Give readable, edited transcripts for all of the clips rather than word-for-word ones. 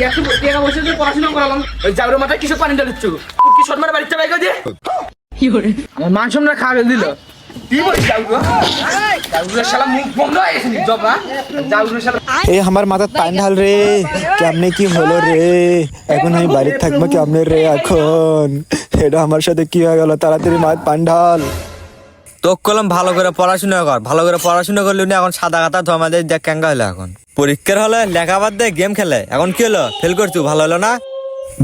একটু টাকা বসে যে পড়াশোনা করালাম ওই জাউরের মাথায় কিছু পানি ঢালিচ্ছ কি শর্মার বাড়িতে বাইক দিয়ে আমার মান সম্মান খাওয়া দিল কি বলিস জাউরের শালা মুখ বন্ধ হয়ে গেছে জব না জাউরের শালা এই আমার মাথার পানি ঢাল রে কেমনে কি হলো রে এখন আমি বাড়িতে থাকবো কেমনে রে এখন এটা আমার সাথে কি হয়ে গেল তাড়াতাড়ি মাথার পানি ঢাল তোক কলম ভালো করে পড়াশোনা কর ভালো করে পড়াশোনা করলে উনি এখন সাদা কাতা ধমাদের দেখ ক্যাঙ্গা হলো এখন পরীক্ষার হলে লেখাবাদ দিয়ে গেম খেলে এখন কি হলো ফেল করছু ভালো হলো না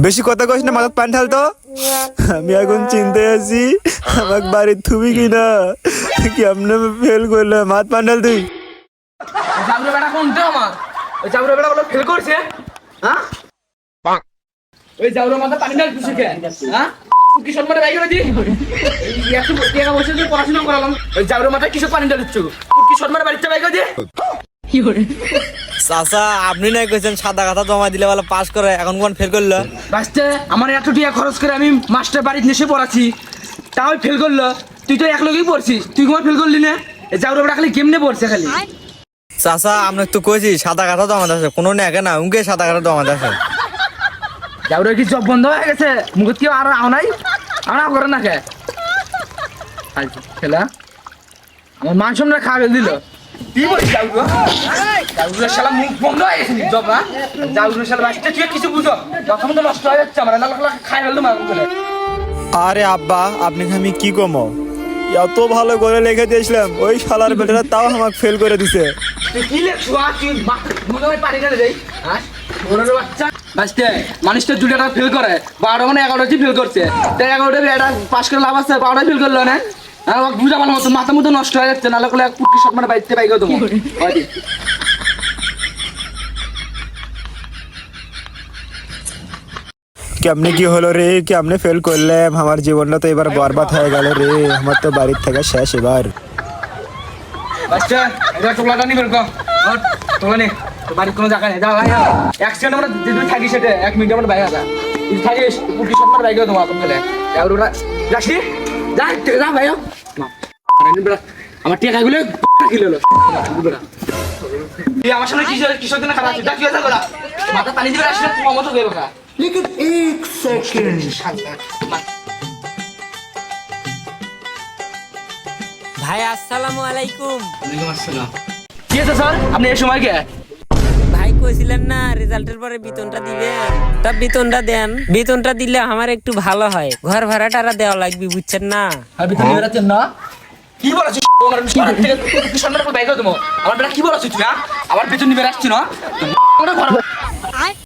বেশি কথা কইস না মাথার পানি ঢাল তো আমি এখন চিন্তায় আছি আমাকে বাড়ির থুবি কিনা কেমনে ফেল করলে মাথার পানি ঢাল তুই জাউরের বেটা কোনটা আমার ওই জাউরের বেটা বলে ফেল করছে হ্যাঁ ওই জাউরের মাথায় পানি ঢাল কিছু কে হ্যাঁ কি শর্মার বাইক দিয়ে একটু টাকা বসে যে পড়াশোনা করালাম ওই জাউরের মাথায় কিছু পানি ঢালিচ্ছ কি শর্মার বাড়িতে বাইক দিয়ে চাচা আপনি নাই কইছেন সাদা কাতা জমা দিলে বলে পাস করে এখন কোন ফেল করলো বাঁচতে আমার এত টাকা খরচ করে আমি মাস্টার বাড়িতে এসে পড়াচ্ছি তাও ফেল করলো তুই তো এক লগেই পড়ছিস তুই তোমার ফেল করলি না জাউরের বেটা খালি কেমনে পড়ছে খালি চাচা আপনাকে তো কইছি সাদা কাতা জমা আছে কোনো নেকে না উনকে সাদা কাতা জমা আছে জাউরের কি জব বন্ধ হয়ে গেছে মুখত কেউ আর আও নাই আমরা করে না খে খেলা আমার মান সম্মান খাওয়া দিল কি বলিস জাউরের শালা মুখ বন্ধ হয়ে গেছে জব না জাউরের শালা বাচ্চা তুই কিছু বুঝো তখন তো নষ্ট হয়ে যাচ্ছে আমার খাই ফেলতো মার বলে আরে আব্বা আপনাকে আমি কি কমো এত ভালো করে লিখে দিয়েছিলাম ওই শালার বেটারা তাও আমাকে ফেল করে দিছে তুই কি লেখছো তুই মনে পারি না রে হ্যাঁ বাচ্চা বাঁচতে মানুষটা দুটা ফেল করে 12 মানে 11টা ফেল করছে তাই 11টা এটা পাস করে লাভ আছে 12টা ফেল করলো না আর ওকে বুঝা ভালো মতো মাথা মতো নষ্ট হয়ে যাচ্ছে নাহলে এক পুটকি শট মানে বাইতে পাইগো তোমার কেমনে কি হলো রে কেমনে ফেল করলাম আমার জীবনটা তো এবার বরবাদ হয়ে গেল রে আমার তো বাড়ির থেকে শেষ এবার বাচ্চা এটা টোলাটা নি বের কর টোলা নে তো বাড়ির কোনো জায়গা নেই যা ভাই এক সেকেন্ড আমরা যেদিন থাকি সেটা 1 মিনিট আমরা বাইরে আসা তুই থাকিস পুটকি শট মানে বাইগো তোমার তুমি গেলে আর ওরা যাসি যা যা ভাই আমার টাকাগুলো কিলো হলো তুই আমার সামনে কিসের জন্য খারাপ আছিস কি কথা মাথা পানি দিবে আসলে তোমার মতো দেবো না लेकिन एक सेकंड ভাই আসসালামু আলাইকুম। ওয়ালাইকুম আসসালাম। কি আছে স্যার আপনি এই সময় কে ভাই কইছিলেন না রেজাল্টের পরে বেতনটা দিবেন তা বেতনটা দেন বেতনটা দিলে আমার একটু ভালো হয় ঘর ভাড়াটা দেওয়া লাগবে বুঝছেন না আর বেতন নিবে রাতেন না কি বলছিস আমার থেকে কি সম্মান করে বাইক দাও তোমার আমার বেটা কি বলছিস তুই আমার বেতন নিবে রাখছিস না